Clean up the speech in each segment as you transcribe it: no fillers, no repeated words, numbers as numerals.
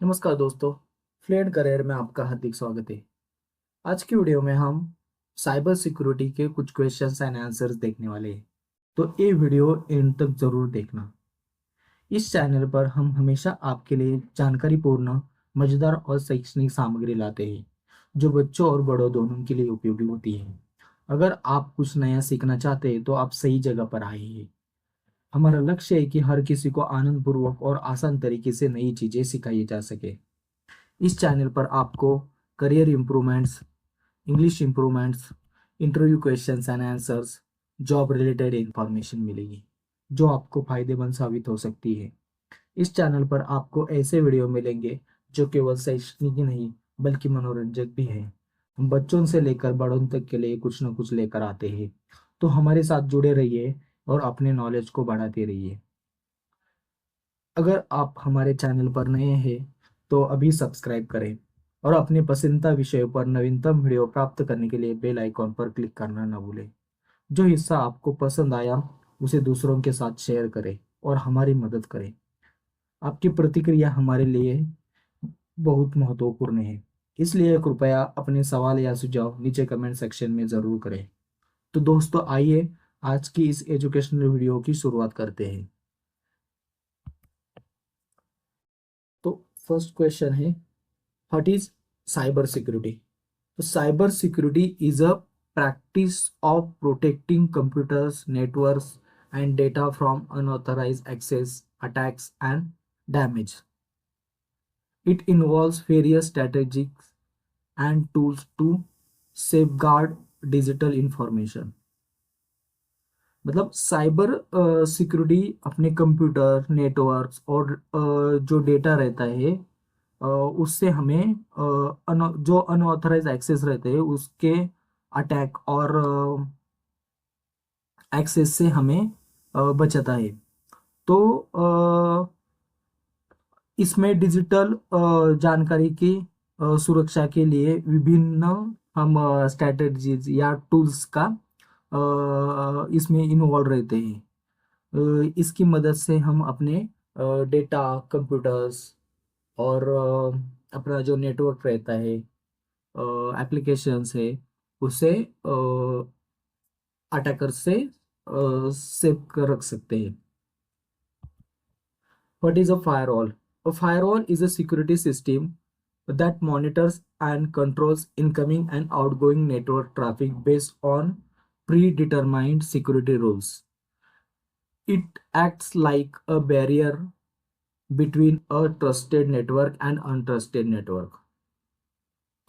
नमस्कार दोस्तों। Fluent career में आपका हार्दिक स्वागत है। आज की वीडियो में हम साइबर सिक्योरिटी के कुछ क्वेश्चंस एंड आंसर्स देखने वाले हैं। तो ये वीडियो एंड तक जरूर देखना। इस चैनल पर हम हमेशा आपके लिए जानकारीपूर्ण, मजेदार और शैक्षणिक सामग्री लाते हैं जो बच्चों और बड़ों दोनों के लिए उपयोगी होती है। अगर आप कुछ नया सीखना चाहते हैं तो आप सही जगह पर आए हैं। हमारा लक्ष्य है कि हर किसी को आनंदपूर्वक और आसान तरीके से नई चीजें सिखाई जा सके। इस चैनल पर आपको career improvements, English improvements, interview questions and answers, job related information मिलेगी जो आपको फायदेमंद साबित हो सकती है। इस चैनल पर आपको ऐसे वीडियो मिलेंगे जो केवल शैक्षणिक ही नहीं बल्कि मनोरंजक भी है। हम बच्चों से लेकर बड़ों तक के लिए कुछ न कुछ लेकर आते हैं। तो हमारे साथ जुड़े रहिए और अपने नॉलेज को बढ़ाते रहिए। अगर आप हमारे चैनल पर नए हैं तो अभी सब्सक्राइब करें और अपने पसंदीदा विषयों पर नवीनतम वीडियो प्राप्त करने के लिए बेल आइकॉन पर क्लिक करना न भूलें। जो हिस्सा आपको पसंद आया उसे दूसरों के साथ शेयर करें और हमारी मदद करें। आपकी प्रतिक्रिया हमारे लिए बहुत महत्वपूर्ण है, इसलिए कृपया अपने सवाल या सुझाव नीचे कमेंट सेक्शन में ज़रूर करें। तो दोस्तों आइए आज की इस एजुकेशनल वीडियो की शुरुआत करते हैं। तो फर्स्ट क्वेश्चन है, व्हाट इज साइबर सिक्योरिटी? तो cyber security is a practice of protecting computers, networks, and data from unauthorized access, attacks, and damage. It involves various strategies and tools to safeguard digital information. मतलब cyber security अपने computer, networks और जो data रहता है उससे हमें जो unauthorized access रहते हैं उसके अटैक और एक्सेस से हमें बचाता है। तो इसमें डिजिटल जानकारी की सुरक्षा के लिए विभिन्न हम स्ट्रैटेजीज या टूल्स का इसमें इन्वॉल्व रहते हैं। इसकी मदद से हम अपने डेटा, कंप्यूटर्स और अपना जो नेटवर्क रहता है, एप्लीकेशंस है, उसे अटैकर से सेव कर रख सकते हैं। What is a firewall? A firewall is a security system that monitors and controls incoming and outgoing network traffic based on predetermined security rules. It acts like a barrier between a trusted network and untrusted network.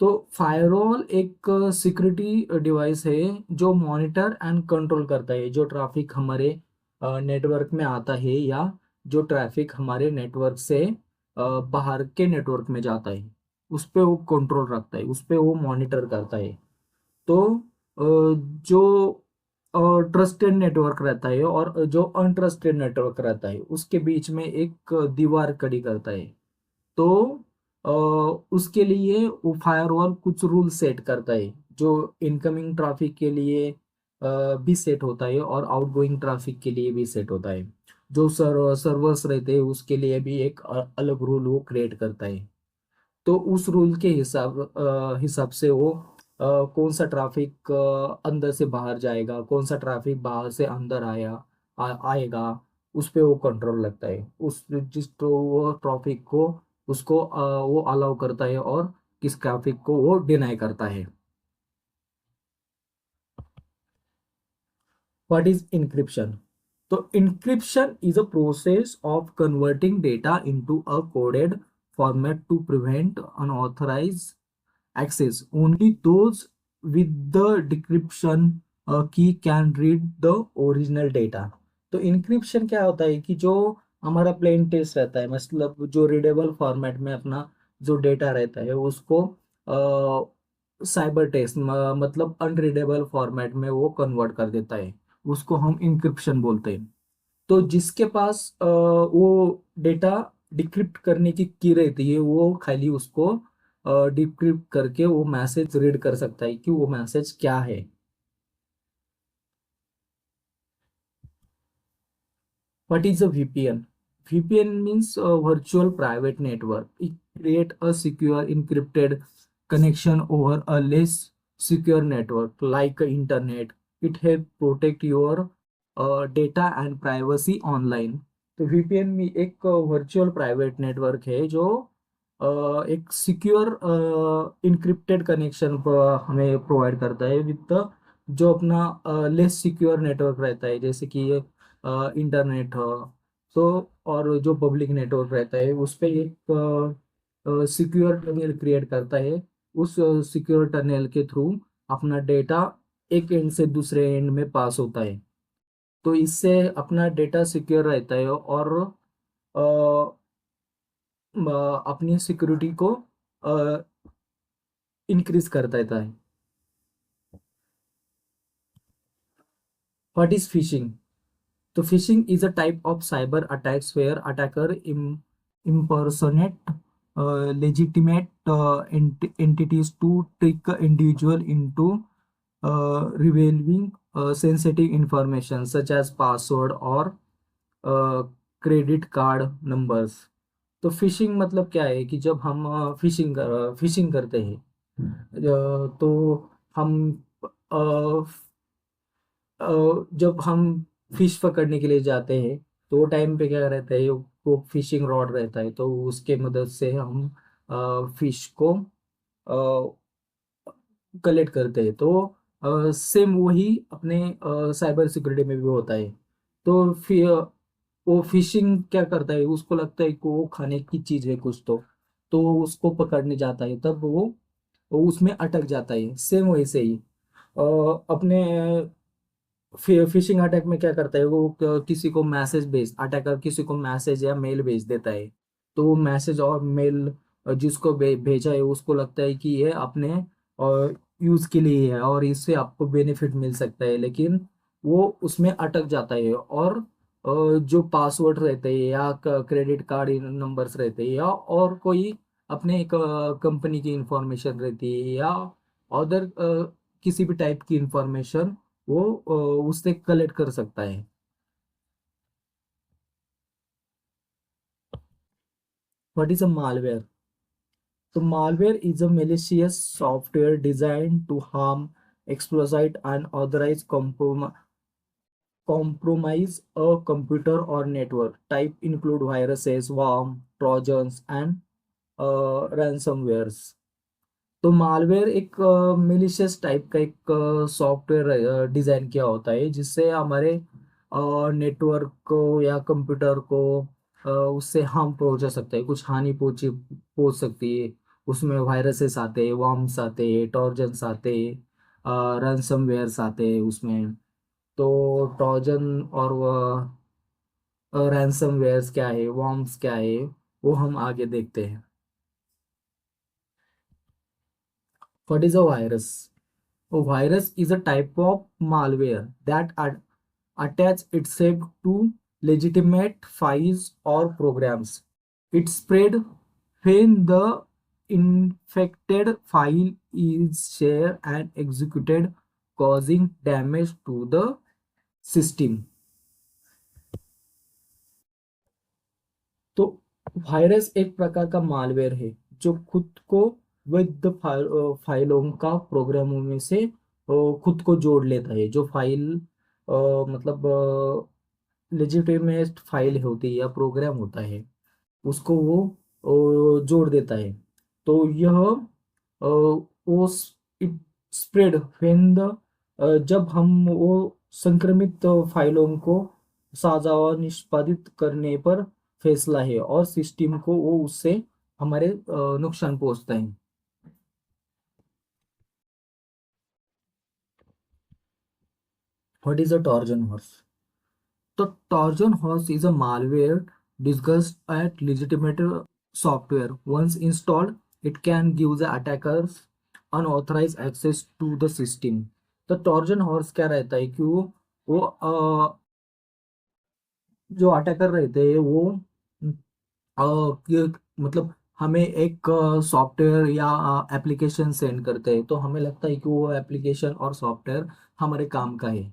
तो firewall एक security device है जो monitor and control करता है जो traffic हमारे network में आता है या जो ट्रैफिक हमारे नेटवर्क से बाहर के नेटवर्क में जाता है, उस पे वो कंट्रोल रखता है, उस पे वो मॉनिटर करता है। तो जो ट्रस्टेड नेटवर्क रहता है और जो अनट्रस्टेड नेटवर्क रहता है उसके बीच में एक दीवार खड़ी करता है। तो अ, उसके लिए वो फायरवॉल कुछ रूल सेट करता है जो इनकमिंग ट्रैफिक के लिए भी सेट होता है और आउटगोइंग ट्रैफिक के लिए भी सेट होता है। जो सर्वर्स रहते हैं उसके लिए भी एक अलग रूल वो क्रिएट करता है। तो उस रूल के हिसाब से वो कौन सा ट्रैफिक अंदर से बाहर जाएगा, कौन सा ट्रैफिक बाहर से अंदर आएगा, उस पे वो कंट्रोल लगता है। उस जिस तो वो ट्रैफिक को उसको वो अलाउ करता है और किस ट्रैफिक को वो डिनाई करता है। What is encryption? तो encryption is a process of converting data into a coded format to prevent unauthorised access. Only those with the decryption key can read the original data. तो encryption क्या होता है कि जो हमारा प्लेन टेक्स्ट रहता है, मतलब जो रीडेबल फॉर्मेट में अपना जो डेटा रहता है उसको साइबर टेक्स्ट मतलब अनरीडेबल फॉर्मेट में वो कन्वर्ट कर देता है। उसको हम इंक्रिप्शन बोलते हैं। तो जिसके पास वो डेटा डिक्रिप्ट करने की रहती है वो खाली उसको डिक्रिप्ट करके वो मैसेज रीड कर सकता है कि वो मैसेज क्या है। What is a VPN? VPN means virtual private network. It create a secure encrypted connection over a less secure network like internet. It help protect your data and privacy online. तो VPN में एक virtual private network है जो एक secure encrypted connection हमें provide करता है with जो अपना लेस सिक्योर नेटवर्क रहता है, जैसे कि इंटरनेट हो तो, और जो पब्लिक नेटवर्क रहता है उस पे एक सिक्योर टनल क्रिएट करता है। उस सिक्योर टनल के थ्रू अपना डेटा एक एंड से दूसरे एंड में पास होता है। तो इससे अपना डेटा सिक्योर रहता है और अपनी सिक्योरिटी को इंक्रीज करता रहता है। What is phishing? तो phishing is a type of cyber attacks where attacker impersonate legitimate entities to trick individual into revealing sensitive information such as password or credit card numbers. तो fishing मतलब क्या है कि जब हम फिशिंग करते हैं, तो हम जब हम फिश पकड़ने के लिए जाते हैं तो वो टाइम पे क्या रहता है, वो फिशिंग रॉड रहता है, तो उसके मदद से हम फिश को कलेक्ट करते हैं। तो सेम वही अपने साइबर सिक्योरिटी में भी होता है। तो फिर वो फिशिंग क्या करता है, उसको लगता है कि वो खाने की चीज है कुछ, तो वो उसको पकड़ने जाता है, तब वो उसमें अटक जाता है। सेम वैसे ही अपने फिशिंग अटैक में क्या करता है, वो किसी को मैसेज अटैकर किसी को मैसेज या मेल भेज देता है। तो वो मैसेज और मेल जिसको भेजा है उसको लगता है कि ये अपने यूज के लिए है और इससे आपको बेनिफिट मिल सकता है, लेकिन वो उसमें अटक जाता है और जो पासवर्ड रहते हैं या क्रेडिट कार्ड नंबर्स रहते हैं या और कोई अपने कंपनी की इंफॉर्मेशन रहती है या अदर किसी भी टाइप की इंफॉर्मेशन वो उससे कलेक्ट कर सकता है। What is a malware? तो malware is a malicious software design to harm, exploit and authorize compromise a computer or network. Type include viruses, worm, trojans and ransomwares। तो मालवेयर एक malicious type का एक software design किया होता है जिससे हमारे नेटवर्क को या कंप्यूटर को उससे हार्म पहुंचा सकता है, कुछ हानि पहुंच सकती है। उसमें वायरसेस आते हैं, वर्म्स आते हैं, टॉर्जन्स आते हैं, रैंसमवेयर्स आते हैं उसमें। तो टॉर्जन और रैंसमवेयर्स क्या है, वर्म्स क्या है, वो हम आगे देखते हैं। What is a virus? A virus is a type of malware that attach itself to legitimate files or programs. It spread when the infected file is shared and executed, causing damage to the system। तो virus एक प्रकार का malware है जो खुद को वैध फाइलों का प्रोग्रामों में से खुद को जोड़ लेता है। जो फाइल मतलब लेजिटिमेट फाइल होती है या प्रोग्राम होता है उसको वो जोड़ देता है। तो यह वो इट स्प्रेड व्हेन द जब हम वो संक्रमित फाइलों को साझा और निष्पादित करने पर फैसला है और सिस्टम को वो उससे हमारे नुकसान पहुंचता है। What is a Trojan horse? तो Trojan horse is a malware disguised as legitimate software. Once installed, it can give the attackers unauthorized access to the system। तो टॉर्जन हॉर्स क्या रहता है कि वो जो अटैकर रहते हैं वो मतलब हमें एक सॉफ्टवेयर या एप्लीकेशन सेंड करते हैं, तो हमें लगता है कि वो एप्लीकेशन और सॉफ्टवेयर हमारे काम का है,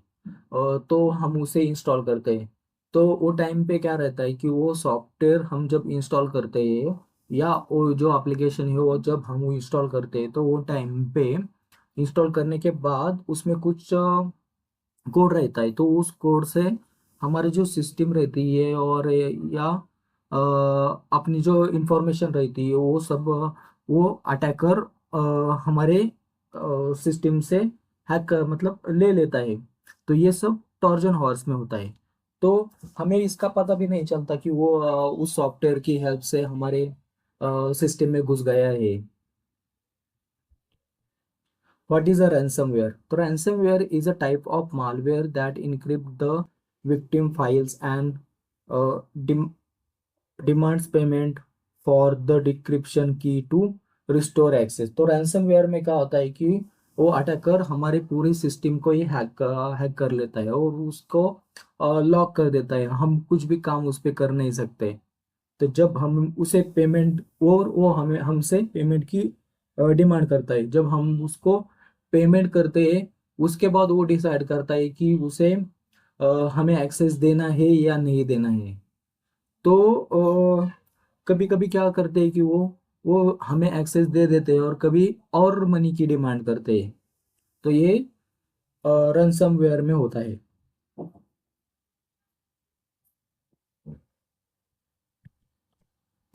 तो हम उसे इंस्टॉल करते हैं। तो वो टाइम पे क्या रहता है कि वो सॉफ्टवेयर हम जब इंस्टॉल करते हैं या वो जो एप्लीकेशन है वो जब हम इंस्टॉल करते हैं, तो वो टाइम पे इंस्टॉल करने के बाद उसमें कुछ कोड रहता है। तो उस कोड से हमारी जो सिस्टम रहती है और या अपनी जो इंफॉर्मेशन रहती है वो सब वो अटैकर हमारे सिस्टम से हैक मतलब ले लेता है। तो ये सब ट्रोजन हॉर्स में होता है। तो हमें इसका पता भी नहीं चलता कि वो उस सॉफ्टवेयर की हेल्प से हमारे सिस्टम में घुस गया है। What is a ransomware? So ransomware is a type of malware that encrypt the victim files and uh, dem- demands payment for the decryption key to restore access। तो ransomware में क्या होता है कि वो अटैकर हमारे पूरे सिस्टम को ही हैक कर लेता है और उसको लॉक कर देता है। हम कुछ भी काम उस पर कर नहीं सकते। तो जब हम उसे पेमेंट और वो हमें हमसे पेमेंट की डिमांड करता है, जब हम उसको पेमेंट करते हैं उसके बाद वो डिसाइड करता है कि उसे हमें एक्सेस देना है या नहीं देना है। तो कभी कभी क्या करते हैं कि वो हमें एक्सेस दे देते हैं और कभी और मनी की डिमांड करते हैं। तो ये रनसमवेयर में होता है।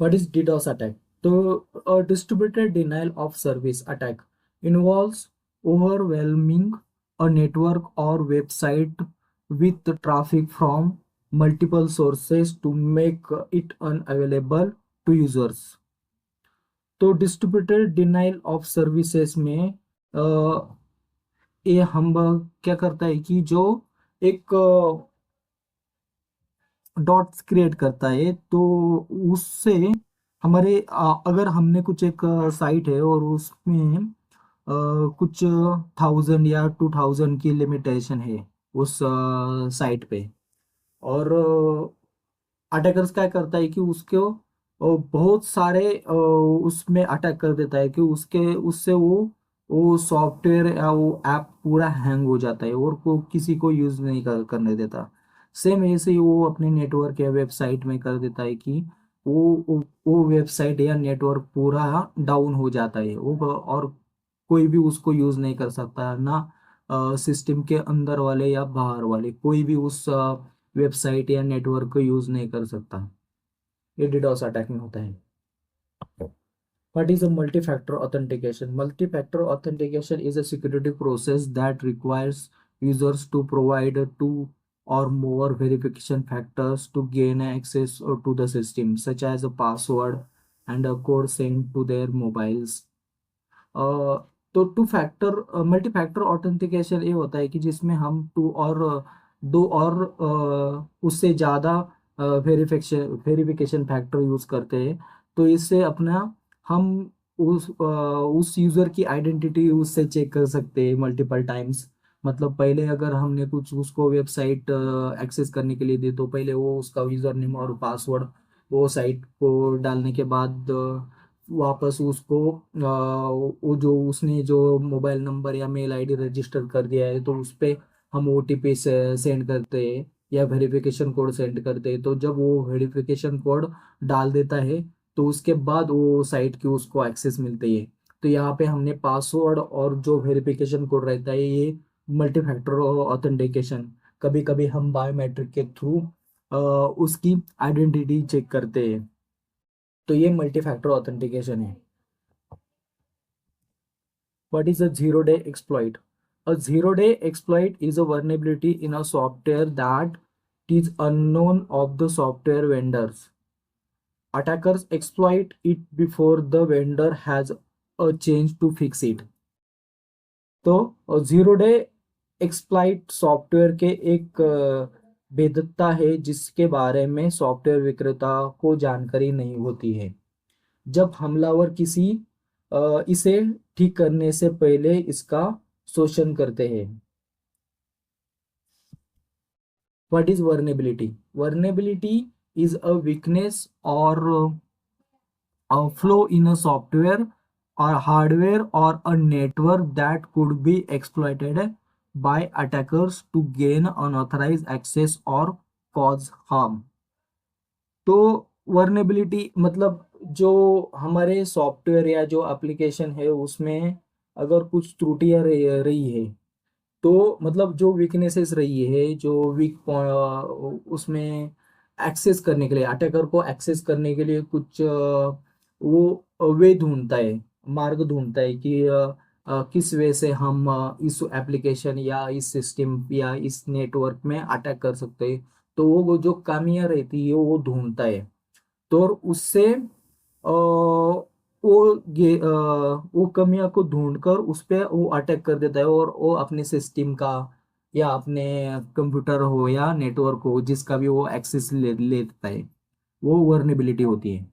What is DDoS attack? So, a distributed denial of service attack involves overwhelming a network or website with traffic from multiple sources to make it unavailable to users। तो डिस्ट्रीब्यूटेड डिनाइल ऑफ सर्विसेज में ये हम क्या करता है कि जो एक डॉट्स क्रिएट करता है, तो उससे हमारे अगर हमने कुछ एक साइट है और उसमें कुछ 1000 या 2000 की लिमिटेशन है उस साइट पे, और अटैकर्स क्या करता है कि उसको बहुत सारे उसमें अटैक कर देता है कि उसके उससे वो सॉफ्टवेयर या वो ऐप पूरा हैंग हो जाता है और को किसी को यूज नहीं करने देता। सेम ऐसे ही वो अपने नेटवर्क या वेबसाइट में कर देता है कि वो वेबसाइट या नेटवर्क पूरा डाउन हो जाता है और कोई भी उसको यूज नहीं कर सकता ना। सिस्टम के अंदर वाले या बाहर वाले कोई भी उस वेबसाइट या नेटवर्क को यूज नहीं कर सकता। ये डिडोस अटैक में होता है। What is a multi-factor authentication? Multi-factor authentication is a security process that requires users to provide two or more verification factors to gain access to the system, such as a password and a code sent to their mobiles। अ, तो two factor multi factor authentication ये होता है कि जिसमें हम दो और उससे ज़्यादा वेरिफिकेशन फैक्टर यूज़ करते हैं। तो इससे अपना हम उस यूज़र की आइडेंटिटी उससे चेक कर सकते हैं मल्टीपल टाइम्स। मतलब पहले अगर हमने कुछ उसको वेबसाइट एक्सेस करने के लिए दी, तो पहले वो उसका यूज़र नेम और पासवर्ड वो साइट को डालने के बाद वापस उसको वो जो उसने जो मोबाइल नंबर या मेल आईडी रजिस्टर कर दिया है, तो उस पे हम ओटीपी से सेंड करते हैं या वेरिफिकेशन कोड सेंड करते हैं। तो जब वो वेरिफिकेशन कोड डाल देता है, तो उसके बाद वो साइट की उसको एक्सेस मिलती है। तो यहाँ पे हमने पासवर्ड और जो वेरिफिकेशन कोड रहता है ये मल्टी फैक्टर ऑथेंटिकेशन, कभी कभी हम बायोमेट्रिक के थ्रू उसकी आइडेंटिटी चेक करते हैं। तो ये मल्टी फैक्टर ऑथेंटिकेशन है। What is a zero-day exploit? A zero-day exploit is a vulnerability in a software that is unknown of the software vendors। Attackers exploit it before the vendor has a chance to fix it। तो zero day exploit software के एक भेद्यता है जिसके बारे में software विक्रेता को जानकारी नहीं होती है। जब हमलावर इसे ठीक करने से पहले इसका शोषण करते हैं। What is vulnerability? Vulnerability is a weakness और a flaw in a software or hardware or a network that could be exploited by attackers to gain unauthorized access or cause harm. तो वर्नेबिलिटी मतलब जो हमारे software या जो application है उसमें अगर कुछ त्रुटियां रही है, तो मतलब जो वीकनेसेस रही है, जो उसमें एक्सेस करने के लिए, अटैकर को एक्सेस करने के लिए कुछ वो वे ढूंढता है, मार्ग ढूंढता है कि किस वे से हम इस एप्लीकेशन या इस सिस्टम या इस नेटवर्क में अटैक कर सकते हैं। तो वो जो खामियां रहती है वो ढूंढता है। तो और उससे वो कमियां को ढूंढकर उस पे वो अटैक कर देता है, और वो अपने सिस्टम का या अपने कंप्यूटर हो या नेटवर्क हो जिसका भी वो एक्सेस ले लेता है, वो वर्नेबिलिटी होती है।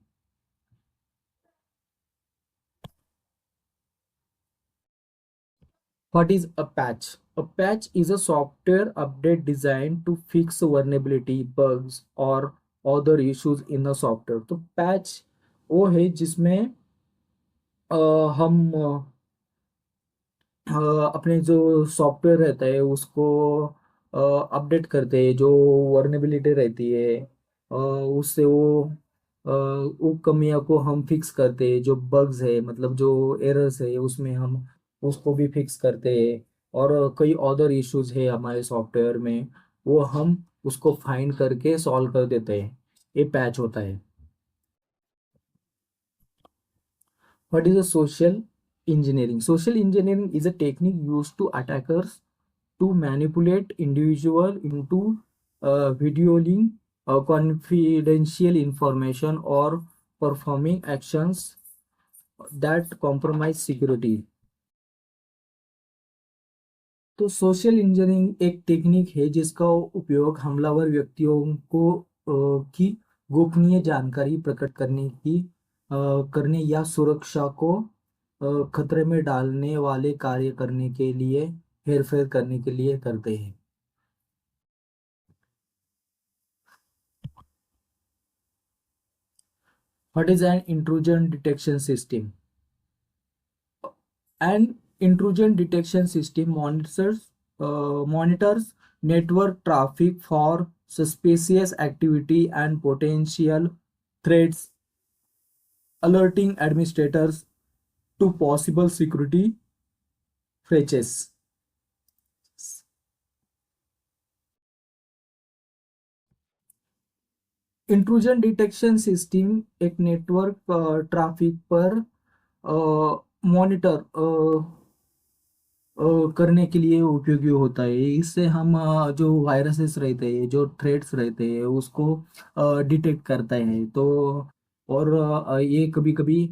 What is a patch? A patch is a software update designed to fix vulnerability, bugs or other issues in the software। तो पैच वो है जिसमें अ, हम अपने जो सॉफ्टवेयर रहता है उसको अपडेट करते हैं, जो वर्नेबिलिटी रहती है उससे वो कमियों को हम फिक्स करते हैं, जो बग्स है मतलब जो एरर्स है उसमें हम उसको भी फिक्स करते हैं। और कई अदर इश्यूज है हमारे सॉफ्टवेयर में, वो हम उसको फाइंड करके सॉल्व कर देते हैं। ये पैच होता है। What is a social engineering? Social engineering is a technique used to attackers to manipulate individual into videoing confidential information or performing actions that compromise security। तो सोशल इंजीनियरिंग एक technique है जिसका उपयोग हमलावर व्यक्तियों को की गोपनीय जानकारी प्रकट करने या सुरक्षा को खतरे में डालने वाले कार्य करने के लिए, हेरफेर करने के लिए करते हैं। What is an intrusion detection system? An intrusion detection system monitors network traffic for suspicious activity and potential threats, alerting administrators to possible security breaches। Intrusion detection system एक नेटवर्क ट्रैफिक पर मॉनिटर करने के लिए उपयोगी होता है। इससे हम जो वायरसेस रहते हैं, जो थ्रेड्स रहते हैं उसको डिटेक्ट करता है। तो और ये कभी कभी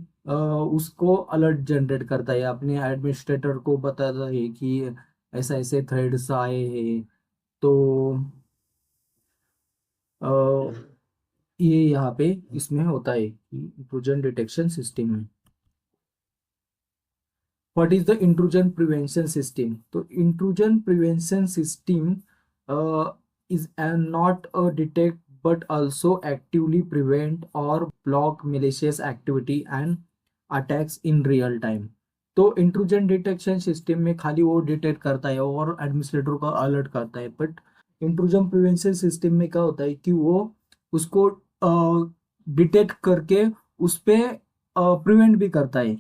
उसको अलर्ट जनरेट करता है, अपने एडमिनिस्ट्रेटर को बताता है कि ऐसा ऐसे थ्रेड्स आए हैं। तो अ, ये यहाँ पे इसमें होता है कि इंट्रूजन डिटेक्शन सिस्टम में। What is the intrusion prevention system? तो intrusion prevention system is not a detect but also actively prevent or block malicious activity and attacks in real time। तो इंट्रूजन डिटेक्शन सिस्टम में खाली वो detect करता है और administrator को alert करता है, बट इंट्रूजन प्रिवेंशन सिस्टम में क्या होता है कि वो उसको डिटेक्ट करके उस पे प्रिवेंट भी करता है।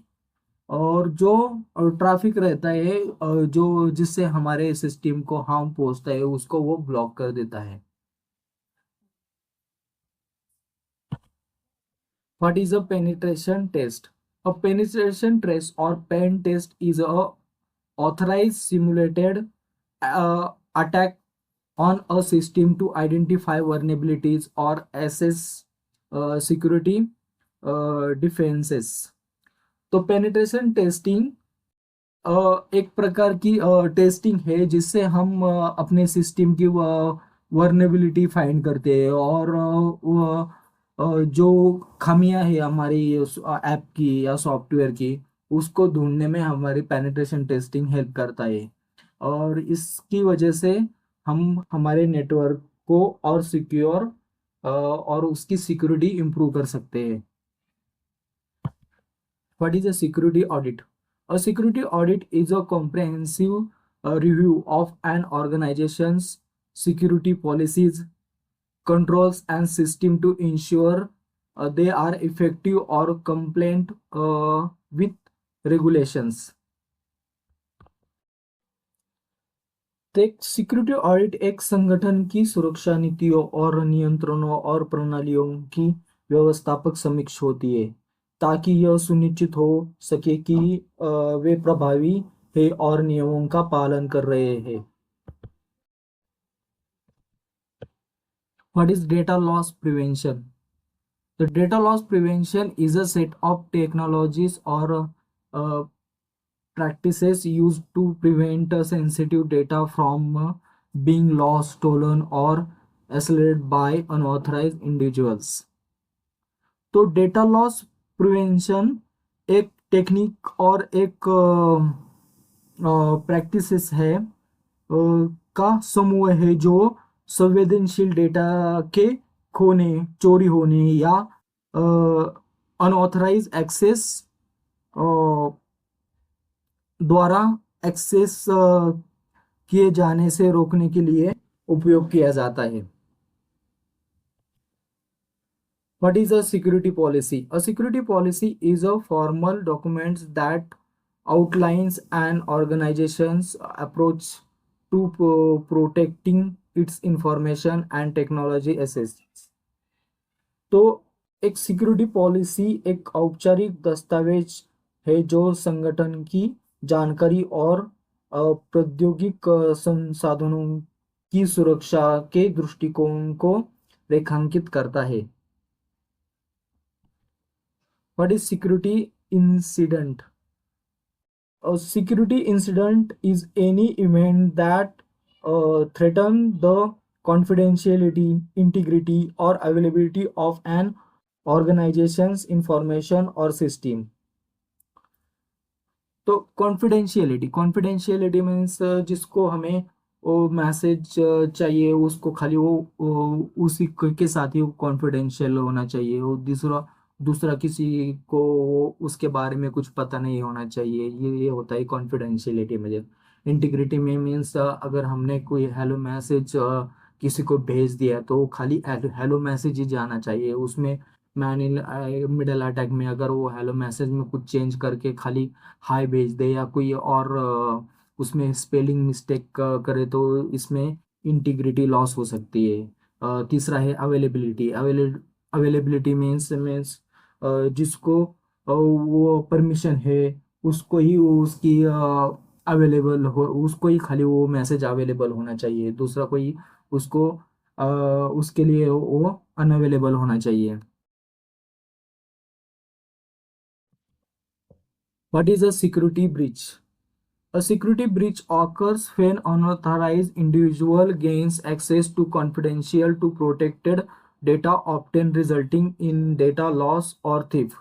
और जो ट्रैफिक रहता है जो जिससे हमारे सिस्टम को हार्म पहुंचता है उसको वो ब्लॉक कर देता है। What is a penetration test? A penetration test or pen test is a authorized simulated attack on a system to identify vulnerabilities or assess security defenses। तो पेनिट्रेशन टेस्टिंग एक प्रकार की टेस्टिंग है जिससे हम अपने सिस्टम की वर्नेबिलिटी फाइंड करते हैं, और जो खामियां है हमारी ऐप की या सॉफ्टवेयर की उसको ढूंढने में हमारी पेनिट्रेशन टेस्टिंग हेल्प करता है। और इसकी वजह से हम हमारे नेटवर्क को और सिक्योर और उसकी सिक्योरिटी इंप्रूव कर सकते हैं। What is a security audit? A security audit is a comprehensive review of an organization's security policies, controls and system to ensure they are effective or compliant with regulations. तो एक security audit एक संगठन की सुरक्षा नीतियों और नियंत्रणों और प्रणालियों की व्यवस्थापक समीक्षा होती है ताकि यह सुनिश्चित हो सके कि वे प्रभावी है और नियमों का पालन कर रहे हैं. What is data loss prevention? The data loss prevention is a set of technologies or practices used to prevent sensitive data from being lost, stolen, or accelerated by unauthorized individuals. तो डेटा लॉस प्रिवेंशन एक technique और एक practices है का समूह है जो संवेदनशील डेटा के खोने, चोरी होने या अनऑथराइज एक्सेस द्वारा एक्सेस किए जाने से रोकने के लिए उपयोग किया जाता है. What is a security policy? A security policy is a formal document that outlines an organization's approach to protecting its information and technology assets. तो एक सिक्योरिटी पॉलिसी एक औपचारिक दस्तावेज है जो संगठन की जानकारी और प्रौद्योगिक संसाधनों की सुरक्षा के दृष्टिकोण को रेखांकित करता है. What is security incident? A security incident is any event that threaten the confidentiality, integrity, or availability of an organization's information or system. तो कॉन्फिडेंशियलिटी मीन्स जिसको हमें वो मैसेज चाहिए उसको खाली वो उसी के साथ ही कॉन्फिडेंशियल होना चाहिए. वो दूसरा किसी को उसके बारे में कुछ पता नहीं होना चाहिए. ये होता है कॉन्फिडेंशियलिटी में. इंटीग्रिटी में मीन्स अगर हमने कोई हेलो मैसेज किसी को भेज दिया तो खाली हेलो मैसेज ही जाना चाहिए. उसमें मैन इन मिडल अटैक में अगर वो हेलो मैसेज में कुछ चेंज करके खाली हाय भेज दे या कोई और उसमें स्पेलिंग मिस्टेक करे तो इसमें इंटीग्रिटी लॉस हो सकती है. तीसरा है अवेलेबिलिटी. अवेलेबिलिटी मीन्स जिसको वो परमिशन है उसको ही उसकी अवेलेबल हो, उसको ही खाली वो मैसेज अवेलेबल होना चाहिए. दूसरा कोई उसको उसके लिए वो अनअवेलेबल होना चाहिए. What is a security breach? A security breach occurs when unauthorized individual gains access to confidential to protected data often resulting in data loss or theft.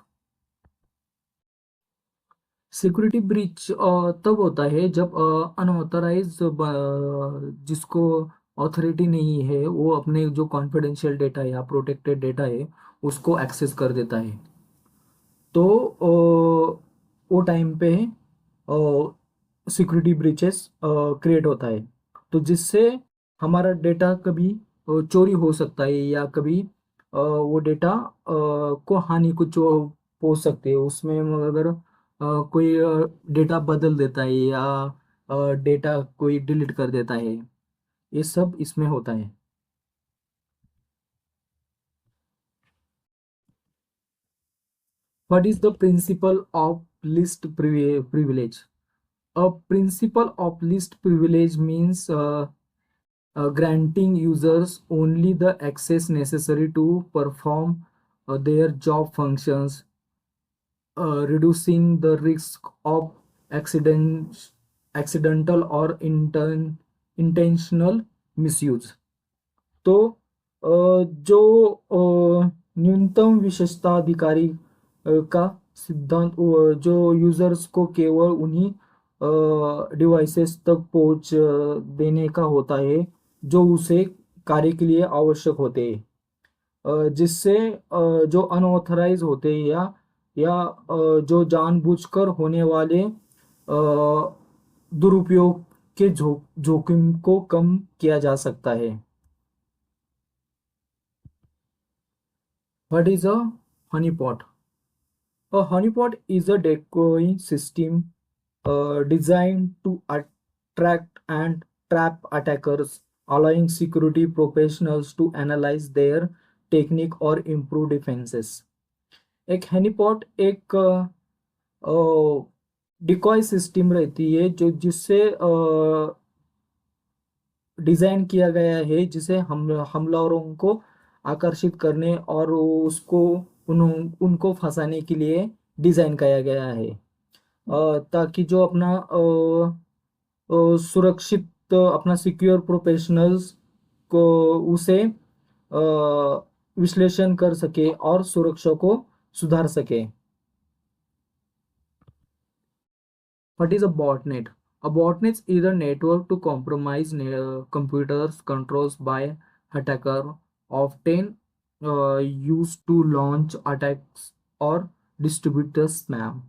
Security breach तब होता है जब अनऑथराइज जिसको ऑथोरिटी नहीं है वो अपने जो कॉन्फिडेंशियल डेटा या प्रोटेक्टेड डेटा है उसको एक्सेस कर देता है. तो वो टाइम पे सिक्योरिटी ब्रीचेस क्रिएट होता है. तो जिससे हमारा डेटा कभी चोरी हो सकता है या कभी वो डेटा को हानि कुछ पहुंच सकती है. उसमें अगर कोई डेटा बदल देता है या डेटा कोई डिलीट कर देता है, ये सब इसमें होता है. What is the principle of least privilege? A principle of least privilege means granting users only the access necessary to perform their job functions, reducing the risk of accidental or intentional misuse. तो जो न्यूनतम विशेषता अधिकारी का सिद्धांत जो users को केवल उन्हीं डिवाइसेस तक पहुंच देने का होता है जो उसे कार्य के लिए आवश्यक होते हैं. जिससे जो अनऑथराइज होते हैं या जो जानबूझकर होने वाले दुरुपयोग के जोखिम को कम किया जा सकता है. What is a honeypot? A honeypot is a decoy system designed to attract and trap attackers, allowing security professionals to analyze their technique और improve defenses. एक हनीपॉट एक डिकॉय सिस्टम रहती है जो जिससे डिजाइन किया गया है, जिसे हमलावरों को आकर्षित करने और उसको उनको फंसाने के लिए डिजाइन किया गया है, ताकि जो अपना सुरक्षित अपना सिक्योर प्रोफेशनल्स को उसे विश्लेषण कर सके और सुरक्षा को सुधार सके. What is a botnet? A botnet is a network to compromise computers controls by attacker, often used to launch attacks or distribute the spam.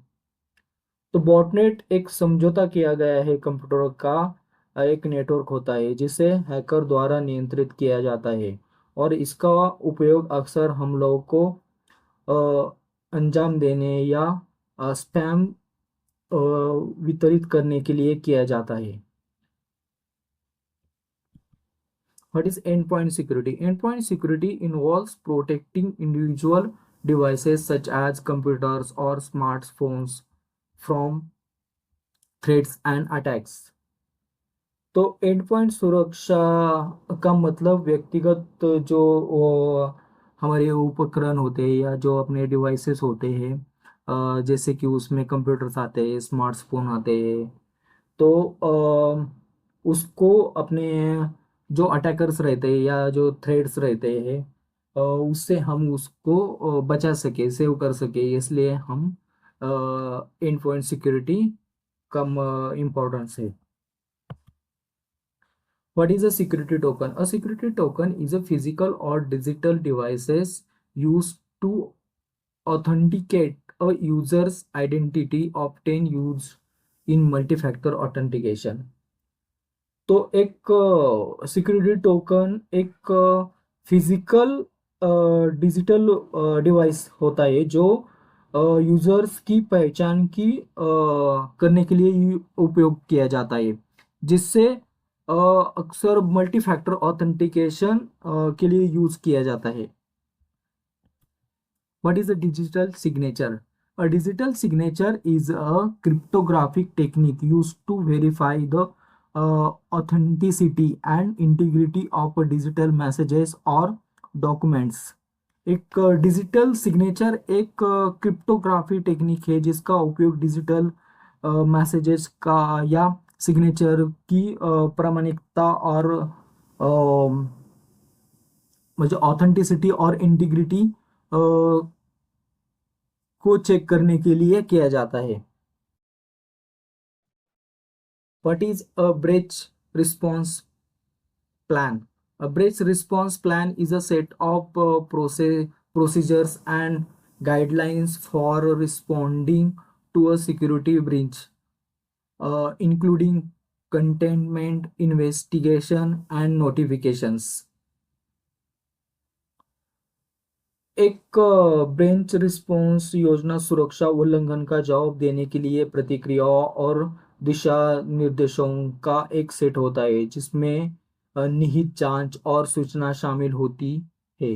तो बॉटनेट एक समझौता किया गया है कंप्यूटर का एक नेटवर्क होता है जिसे हैकर द्वारा नियंत्रित किया जाता है, और इसका उपयोग अक्सर हम लोगों को अंजाम देने या स्पैम वितरित करने के लिए किया जाता है. What is endpoint security? Endpoint security involves protecting individual devices such as computers or smartphones from threats and attacks. तो एंड पॉइंट सुरक्षा का मतलब व्यक्तिगत जो हमारे उपकरण होते हैं या जो अपने डिवाइसेस होते हैं, जैसे कि उसमें कंप्यूटर्स आते हैं, स्मार्टफोन आते हैं, तो उसको अपने जो अटैकर्स रहते हैं या जो थ्रेड्स रहते हैं, उससे हम उसको बचा सके, सेव कर सके, इसलिए हम and point security come importance है. What is a security token? A security token is a physical or digital devices used to authenticate a user's identity, often used in multi-factor authentication. तो एक security token एक physical digital device होता है जो users की पहचान की करने के लिए उपयोग किया जाता है, जिससे अक्सर मल्टी फैक्टर ऑथेंटिकेशन के लिए यूज किया जाता है. What is a digital signature? A digital signature is a cryptographic technique used to verify the authenticity and integrity of digital messages or documents. एक डिजिटल सिग्नेचर एक क्रिप्टोग्राफी टेक्निक है जिसका उपयोग डिजिटल मैसेजेस का या सिग्नेचर की प्रामाणिकता और मतलब ऑथेंटिसिटी और इंटीग्रिटी को चेक करने के लिए किया जाता है. What is a breach response plan? A breach response plan is a set of procedures and guidelines for responding to a security breach, including containment, investigation, and notifications. एक breach response योजना सुरक्षा उल्लंघन का जवाब देने के लिए प्रतिक्रियाओं और दिशा निर्देशों का एक सेट होता है जिसमें निहित जांच और सूचना शामिल होती है.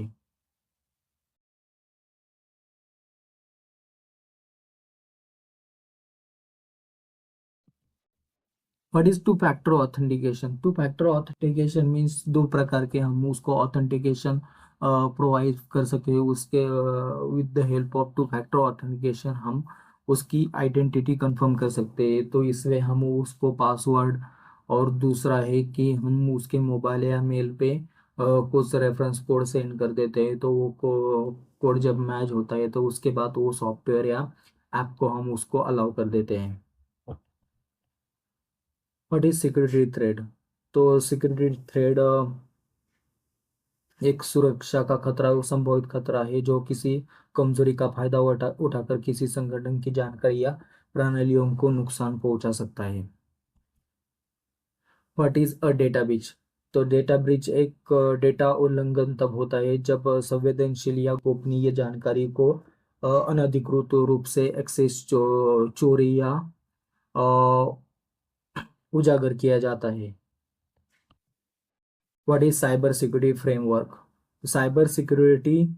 What is two factor authentication? Two factor authentication means दो प्रकार के हम उसको ऑथेंटिकेशन प्रोवाइड कर सके. उसके with the help of two factor authentication हम उसकी आइडेंटिटी कंफर्म कर सकते हैं. तो इसमें हम उसको पासवर्ड, और दूसरा है कि हम उसके मोबाइल या मेल पे कुछ रेफरेंस कोड सेंड कर देते हैं, तो वो कोड जब मैच होता है तो उसके बाद वो सॉफ्टवेयर या ऐप को हम उसको अलाउ कर देते हैं. What is security thread? तो सिक्योरिटी थ्रेड एक सुरक्षा का खतरा, संभावित खतरा है जो किसी कमजोरी का फायदा उठाकर किसी संगठन की जानकारी या प्रणालियों को नुकसान पहुंचा सकता है. What is a data breach? तो डेटा ब्रीच एक डेटा उल्लंघन तब होता है जब संवेदनशील या गोपनीय जानकारी को अनधिकृत रूप से एक्सेस चोरी या अ, उजागर किया जाता है। What is cyber security framework? Cyber security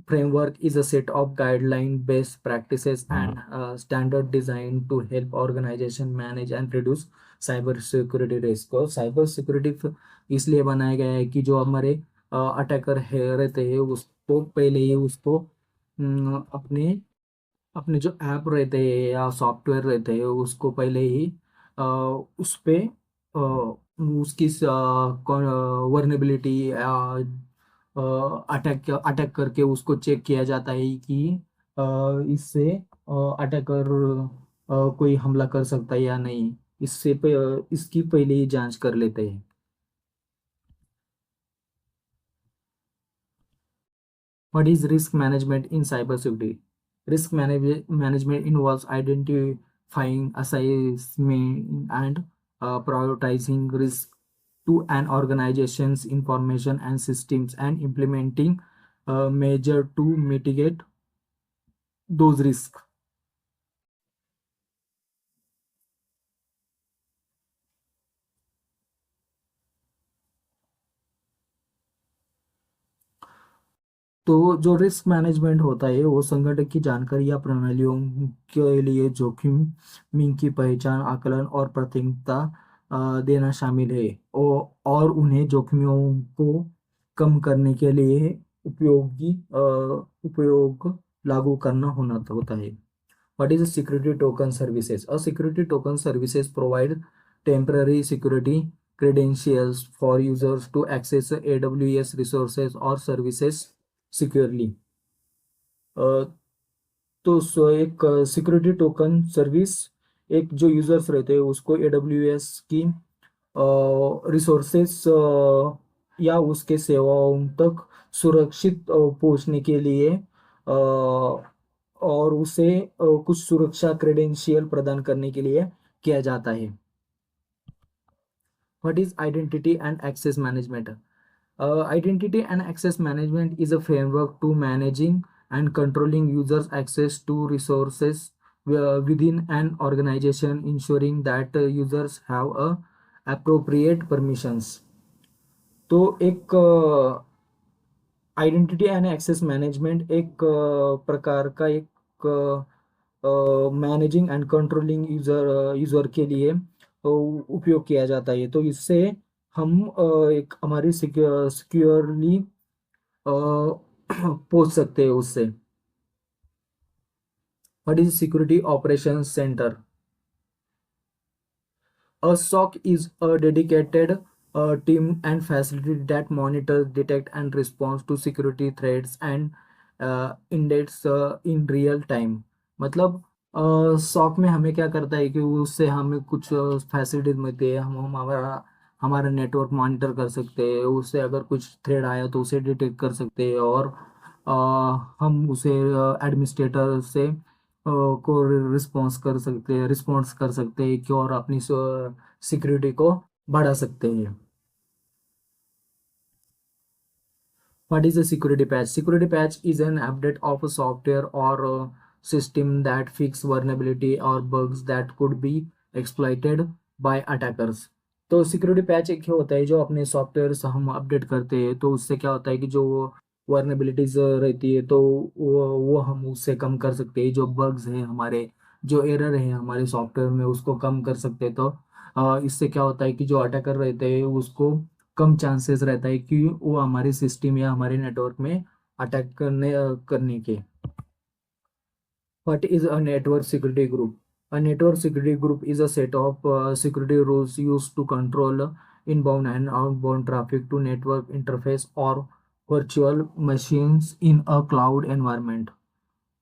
framework is a set of guideline based practices and standard designed to help organization manage and reduce cyber security risk। और साइबर सिक्योरिटी इसलिए बनाया गया है कि जो हमारे अटैकर है रहते हैं उसको पहले ही उसको अपने अपने जो ऐप रहते हैं या सॉफ्टवेयर रहते हैं उसको पहले ही उस पे उसकी वर्नेबिलिटी या अटैक करके उसको चेक किया जाता है कि इससे अटैकर कोई हमला कर सकता है या नहीं। इसकी पहले ही जांच कर लेते हैं। What is risk management in cybersecurity? Risk management involves identifying, assessing, and prioritizing risk to an organization's information and systems and implementing measure to mitigate those risks। तो जो रिस्क मैनेजमेंट होता है वो संगठन की जानकारी या प्रणालियों के लिए जोखिम की पहचान, आकलन और प्राथमिकता देना शामिल है और उन्हें जोखिमों को कम करने के लिए उपयोग लागू करना होता है। What is a security token services? A security token services provide temporary security credentials for users to access AWS resources or services securely। अ, तो एक सिक्योरिटी टोकन सर्विस एक जो यूजर्स रहते हैं उसको AWS की रिसोर्सेस या उसके सेवाओं तक सुरक्षित पहुंचने के लिए और उसे कुछ सुरक्षा क्रेडेंशियल प्रदान करने के लिए किया जाता है। What is identity and access management? Identity and access management is a framework to managing and controlling users' access to resources within an organization, ensuring that users have appropriate permissions। तो एक identity and access management एक प्रकार का एक managing and controlling user के लिए उपयोग किया जाता है। तो इससे हम एक हमारी सिक्योरली पहुंच सकते हैं उससे। What is security operation centre? A SOC is a dedicated team and facility that monitors, detect, and responds to security threats and index in real time। मतलब SOC में हमें क्या करता है कि उससे हमें कुछ फैसिलिटीज मिलती है। हम हमारा हमारा नेटवर्क मॉनिटर कर सकते हैं, उससे अगर कुछ थ्रेड आया तो उसे डिटेक्ट कर सकते हैं और हम उसे एडमिनिस्ट्रेटर से को रिस्पॉन्स कर सकते हैं कि और अपनी सिक्योरिटी को बढ़ा सकते हैं। What is a security patch? Security patch is an update of a software or system that fix vulnerability or bugs that could be exploited by attackers। तो सिक्योरिटी पैच एक होता है जो अपने सॉफ्टवेयर हम अपडेट करते हैं तो उससे क्या होता है कि जो वर्नेबिलिटीज रहती है तो वो हम उससे कम कर सकते हैं। जो बग्स हैं हमारे, जो एरर है हमारे सॉफ्टवेयर में उसको कम कर सकते हैं। तो इससे क्या होता है कि जो अटैकर रहते हैं उसको कम चांसेस रहता है कि वो हमारे सिस्टम या हमारे नेटवर्क में अटैक करने के। What is a network security group? A network security group is a set of security rules used to control inbound and outbound traffic to network interface or virtual machines in a cloud environment।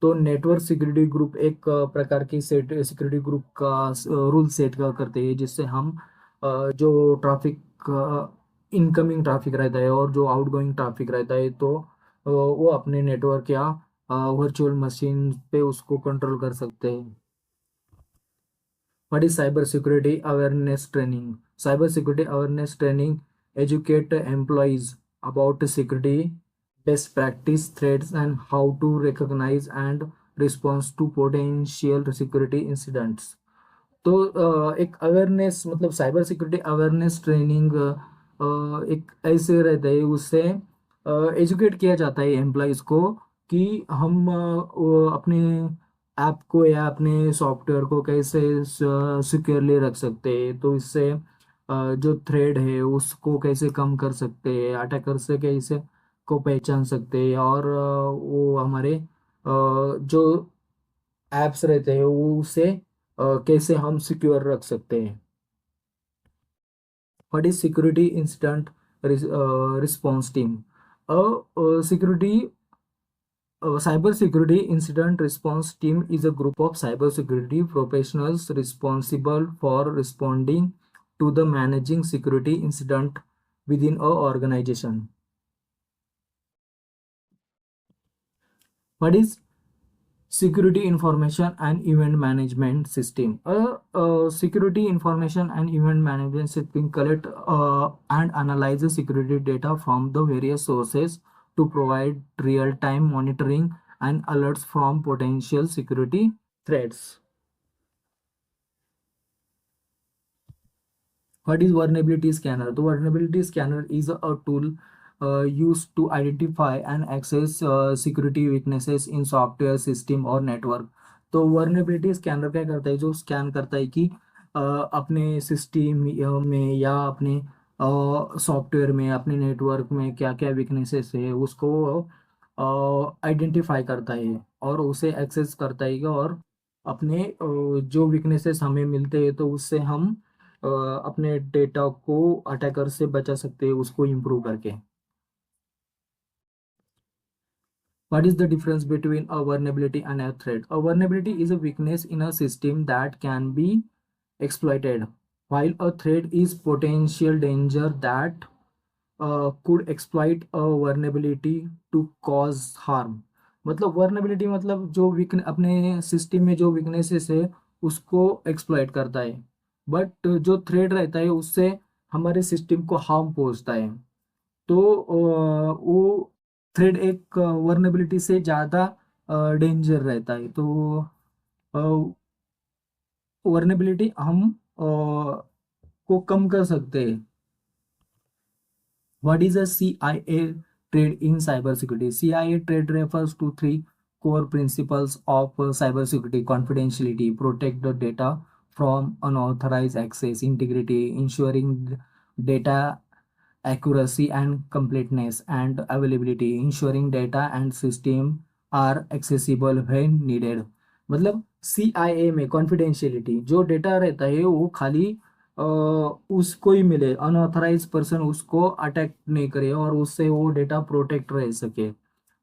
तो network security group एक प्रकार की set security group का rule set करते हैं जिससे हम जो ट्रैफिक इनकमिंग ट्रैफिक रहता है और जो आउटगोइंग ट्रैफिक रहता है तो वो अपने नेटवर्क या वर्चुअल मशीन पे उसको कंट्रोल कर सकते हैं। What is cyber security awareness training? Cyber security awareness training educate employees about security best practice threats and how to recognize and respond to potential security incidents. तो एक awareness मतलब cyber security awareness training एक ऐसे रहता है, उससे educate किया जाता है एम्प्लॉयज़ को कि हम वो अपने ऐप को या अपने सॉफ्टवेयर को कैसे सिक्योरली रख सकते हैं। तो इससे जो थ्रेड है उसको कैसे कम कर सकते हैं, अटैकर से कैसे को पहचान सकते हैं, और वो हमारे जो ऐप्स रहते हैं वो उसे कैसे हम सिक्योर रख सकते हैं। What is security incident response team? Security cyber security incident response team is a group of cyber security professionals responsible for responding to the managing security incident within a organization. What is security information and event management system? A security information and event management system collect and analyze the security data from the various sources to provide real-time monitoring and alerts from potential security threats. What is vulnerability scanner? The vulnerability scanner is a tool used to identify and access security weaknesses in software system or network. तो vulnerability scanner क्या करता है? जो scan करता है कि अपने system में या अपने सॉफ्टवेयर में, अपने नेटवर्क में क्या क्या वीकनेसेस है उसको आइडेंटिफाई करता है और उसे एक्सेस करता है, और अपने जो वीकनेसेस हमें मिलते हैं तो उससे हम अपने डेटा को अटैकर से बचा सकते हैं, उसको इम्प्रूव करके। What is the difference between a vulnerability and a threat? A vulnerability is a weakness in a system that can be exploited, while a threat is potential danger that could exploit a vulnerability to cause harm. मतलब vulnerability मतलब जो week अपने system में जो weaknesses है उसको exploit करता है, बट जो थ्रेट रहता है उससे हमारे सिस्टम को हार्म पहुंचता है। तो वो थ्रेड एक वर्नेबिलिटी से ज़्यादा डेंजर रहता है। तो वर्नेबिलिटी हम को कम कर सकते हैं। What is a CIA trade in cybersecurity? CIA trade refers to three core principles of cybersecurity: confidentiality, protect the data from unauthorized access; integrity, ensuring data accuracy and completeness; and availability, ensuring data and system are accessible when needed. मतलब CIA में confidentiality, जो data रहता है वो खाली उसको ही मिले, unauthorized person उसको अटैक नहीं करे और उससे वो डेटा प्रोटेक्ट रह सके।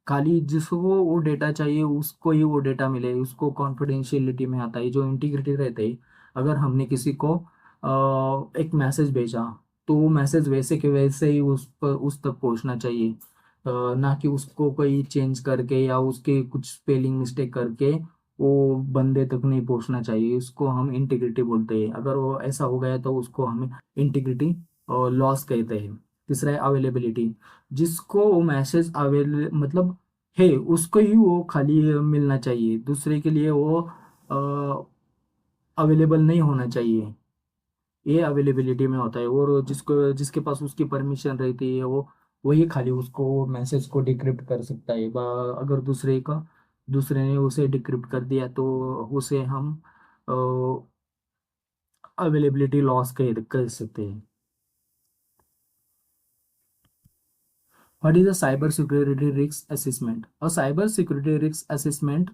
खाली जिसको वो डेटा चाहिए उसको ही वो डेटा मिले, उसको कॉन्फिडेंशियलिटी में आता है। जो इंटीग्रिटी रहते हैं, अगर हमने किसी को एक मैसेज भेजा तो वो मैसेज वैसे के वैसे ही उस तक पहुंचना चाहिए, ना कि उसको कोई चेंज करके या उसके कुछ स्पेलिंग मिस्टेक करके वो बंदे तक नहीं पहुंचना चाहिए। उसको हम इंटीग्रिटी बोलते हैं। अगर वो ऐसा हो गया तो उसको हमें इंटीग्रिटी लॉस कहते हैं। तीसरा है अवेलेबिलिटी, जिसको वो मैसेज मतलब है उसको ही वो खाली मिलना चाहिए, दूसरे के लिए वो अवेलेबल नहीं होना चाहिए। ये अवेलेबिलिटी में होता है। और जिसको जिसके पास उसकी परमिशन रहती है वो वही खाली उसको मैसेज को डिक्रिप्ट कर सकता है। अगर दूसरे ने उसे डिक्रिप्ट कर दिया तो उसे हम अवेलेबिलिटी लॉस कह सकते हैं। What is a cyber security risk assessment? A cyber security risk assessment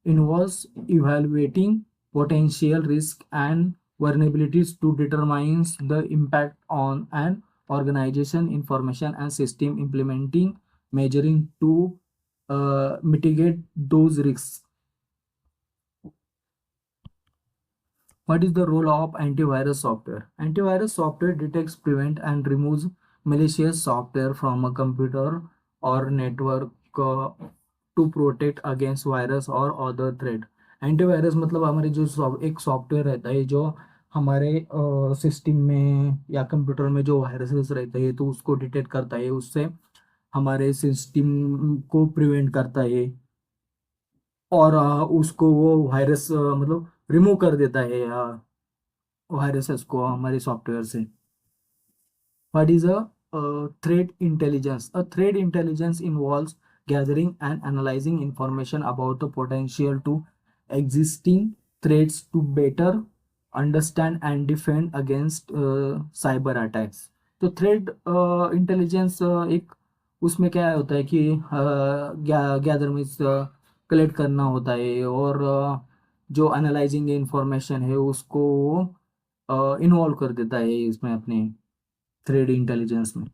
involves evaluating potential risk and vulnerabilities to determine the impact on an organization, information and system implementing measuring to mitigate those risks. What is the role of antivirus software? Antivirus software detects, prevents, and removes malicious software from a computer or network to protect against virus or other threat. Antivirus मतलब हमारे जो एक software रहता है जो हमारे system में या कंप्यूटर में जो वायरसेस रहते हैं तो उसको डिटेक्ट करता है, उससे हमारे सिस्टम को प्रिवेंट करता है और उसको वो वायरस मतलब रिमूव कर देता है वायरसेस को हमारे सॉफ्टवेयर से। What is a threat intelligence? A threat intelligence involves gathering and analyzing information about the potential to existing threats to better understand and defend against cyber attacks. तो thread intelligence एक उसमें क्या होता है कि गैदर में collect करना होता है और जो एनालाइजिंग इंफॉर्मेशन है उसको इन्वॉल्व कर देता है इसमें अपने थ्रेड इंटेलिजेंस में।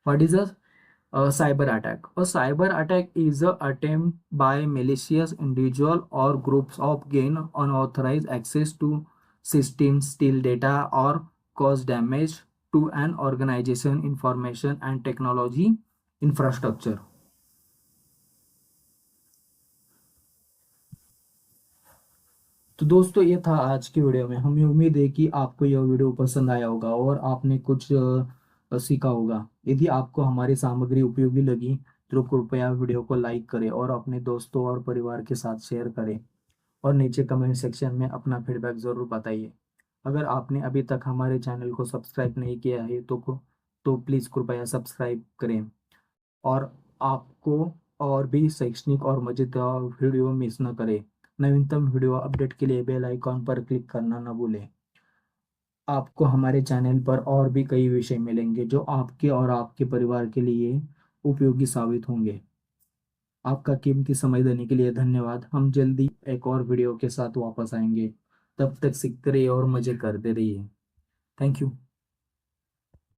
What is a cyber attack? A cyber attack is a attempt by malicious individual or groups of gain unauthorized access to systems, steal data, or cause damage to an organization, information and technology infrastructure. तो दोस्तों ये था आज की video में। हमें उम्मीद है कि आपको यह वीडियो पसंद आया होगा और आपने कुछ सीखा होगा। यदि आपको हमारी सामग्री उपयोगी लगी तो कृपया वीडियो को लाइक करें और अपने दोस्तों और परिवार के साथ शेयर करें और नीचे कमेंट सेक्शन में अपना फीडबैक ज़रूर बताइए। अगर आपने अभी तक हमारे चैनल को सब्सक्राइब नहीं किया है तो प्लीज़ कृपया सब्सक्राइब करें और आपको और भी शैक्षणिक और मजेदार वीडियो मिस न करें। नवीनतम वीडियो अपडेट के लिए बेल आइकॉन पर क्लिक करना न भूलें। आपको हमारे चैनल पर और भी कई विषय मिलेंगे जो आपके और आपके परिवार के लिए उपयोगी साबित होंगे। आपका कीमती समय देने के लिए धन्यवाद। हम जल्दी एक और वीडियो के साथ वापस आएंगे। तब तक सीखते रहिए और मजे करते रहिए। Thank you.